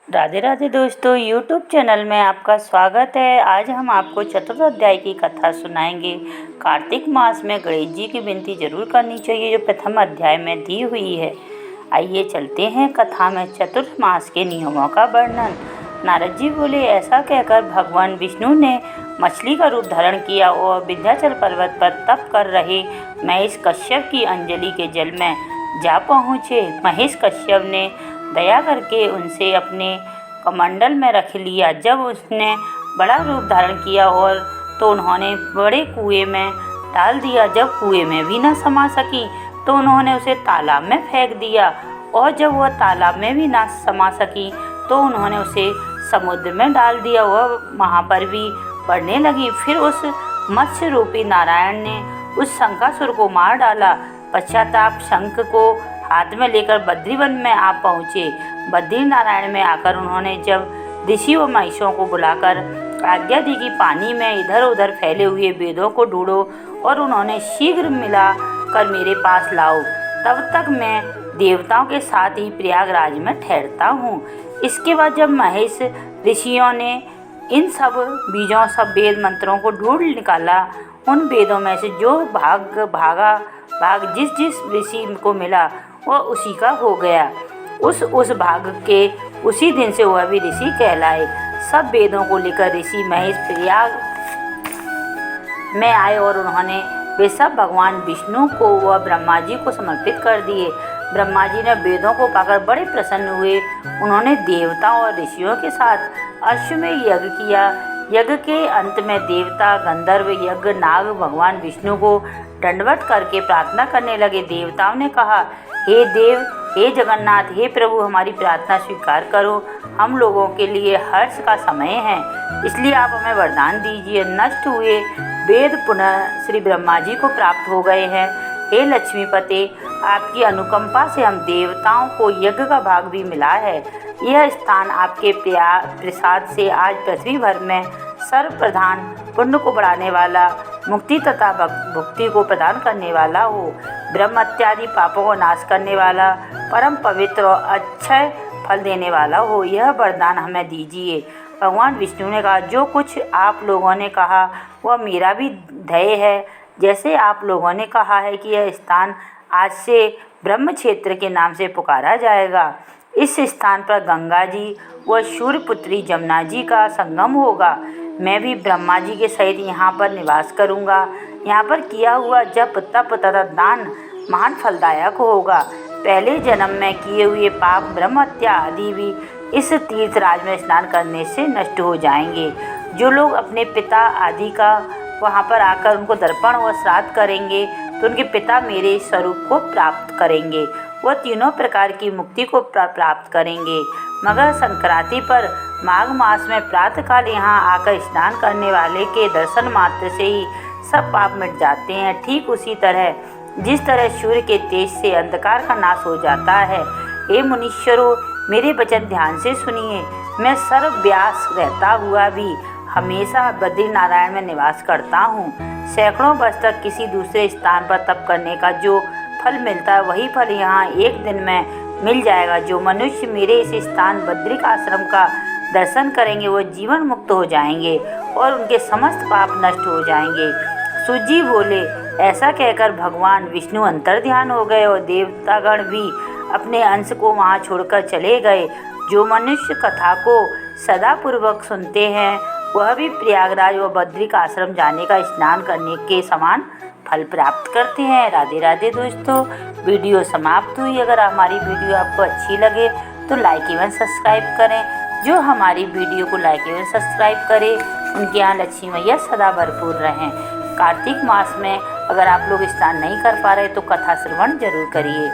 राधे राधे दोस्तों, YouTube channel में आपका स्वागत है। आज हम आपको चतुर्थ अध्याय की कथा सुनाएंगे। कार्तिक मास में गणेश जी की विनती जरूर करनी चाहिए, जो प्रथम अध्याय में दी हुई है। आइए चलते हैं कथा में। चतुर्थ मास के नियमों का वर्णन। नारद जी बोले, ऐसा कहकर भगवान विष्णु ने मछली का रूप धारण किया और विंध्याचल पर्वत पर तप कर रहे महेश कश्यप की अंजलि के जल में जा पहुँचे। महेश कश्यप ने दया करके उनसे अपने कमंडल में रख लिया। जब उसने बड़ा रूप धारण किया और तो उन्होंने बड़े कुएं में डाल दिया। जब कुएं में भी न समा सकी तो उन्होंने उसे तालाब में फेंक दिया, और जब वह तालाब में भी न समा सकी तो उन्होंने उसे समुद्र में डाल दिया। वह वहाँ पर भी बढ़ने लगी। फिर उस मत्स्य रूपी नारायण ने उस शंखासुर को मार डाला। पश्चाताप शंख को हाथ में लेकर बद्रीवन में आ पहुँचे। बद्री नारायण में आकर उन्होंने जब ऋषि व महिषों को बुलाकर आज्ञा दी कि पानी में इधर उधर फैले हुए वेदों को ढूंढो और उन्होंने शीघ्र मिला कर मेरे पास लाओ, तब तक मैं देवताओं के साथ ही प्रयागराज में ठहरता हूँ। इसके बाद जब महेश ऋषियों ने इन सब बीजों सब वेद मंत्रों को ढूंढ निकाला, उन वेदों में से जो भाग जिस जिस ऋषि को मिला वह उसी का हो गया। उस भाग के उसी दिन से वह भी ऋषि कहलाए। सब वेदों को लेकर ऋषि महेश प्रयाग में आए और उन्होंने वे सब भगवान विष्णु को व ब्रह्मा जी को समर्पित कर दिए। ब्रह्मा जी ने वेदों को पाकर बड़े प्रसन्न हुए। उन्होंने देवताओं और ऋषियों के साथ अश्वमेध यज्ञ किया। यज्ञ के अंत में देवता, गंधर्व, यज्ञ नाग भगवान विष्णु को दंडवत करके प्रार्थना करने लगे। देवताओं ने कहा, हे देव, हे जगन्नाथ, हे प्रभु, हमारी प्रार्थना स्वीकार करो। हम लोगों के लिए हर्ष का समय है, इसलिए आप हमें वरदान दीजिए। नष्ट हुए वेद पुनः श्री ब्रह्मा जी को प्राप्त हो गए हैं। हे लक्ष्मीपते, आपकी अनुकंपा से हम देवताओं को यज्ञ का भाग भी मिला है। यह स्थान आपके प्रसाद से आज पृथ्वी भर में सर्वप्रधान, पुण्य को बढ़ाने वाला, मुक्ति तथा भुक्ति को प्रदान करने वाला हो, ब्रह्म इत्यादि पापों को नाश करने वाला, परम पवित्र और अक्षय फल देने वाला हो। यह वरदान हमें दीजिए। भगवान विष्णु ने कहा, जो कुछ आप लोगों ने कहा वह मेरा भी ध्येय है। जैसे आप लोगों ने कहा है कि यह स्थान आज से ब्रह्म क्षेत्र के नाम से पुकारा जाएगा। इस स्थान पर गंगा जी व सूर्यपुत्री जमुना जी का संगम होगा। मैं भी ब्रह्मा जी के सहित यहाँ पर निवास करूँगा। यहाँ पर किया हुआ जप, तप तथा दान महान फलदायक होगा। पहले जन्म में किए हुए पाप, ब्रह्म हत्या आदि भी इस तीर्थराज में स्नान करने से नष्ट हो जाएंगे। जो लोग अपने पिता आदि का वहाँ पर आकर उनको दर्पण व श्राद्ध करेंगे तो उनके पिता मेरे स्वरूप को प्राप्त करेंगे। वह तीनों प्रकार की मुक्ति को प्राप्त करेंगे। मकर संक्रांति पर माघ मास में प्रातःकाल यहाँ आकर स्नान करने वाले के दर्शन मात्र से ही सब पाप मिट जाते हैं। ठीक उसी तरह जिस तरह सूर्य के तेज से अंधकार का नाश हो जाता है। हे मुनीश्वरों, मेरे वचन ध्यान से सुनिए। मैं सर्वव्यास रहता हुआ भी हमेशा बद्री नारायण में निवास करता हूँ। सैकड़ों वर्ष तक किसी दूसरे स्थान पर तप करने का जो फल मिलता है वही फल यहाँ एक दिन में मिल जाएगा। जो मनुष्य मेरे इस स्थान बद्रिक आश्रम का दर्शन करेंगे वो जीवन मुक्त हो जाएंगे और उनके समस्त पाप नष्ट हो जाएंगे। सूजी बोले, ऐसा कहकर भगवान विष्णु अंतर्ध्यान हो गए और देवतागण भी अपने अंश को वहाँ छोड़कर चले गए। जो मनुष्य कथा को सदापूर्वक सुनते हैं वह भी प्रयागराज व बद्रिक आश्रम जाने का स्नान करने के समान फल प्राप्त करते हैं। राधे राधे दोस्तों, वीडियो समाप्त हुई। अगर हमारी वीडियो आपको अच्छी लगे तो लाइक एवं सब्सक्राइब करें। जो हमारी वीडियो को लाइक एवं सब्सक्राइब करें उनके यहाँ लक्ष्मी मैया सदा भरपूर रहें। कार्तिक मास में अगर आप लोग स्नान नहीं कर पा रहे तो कथा श्रवण जरूर करिए।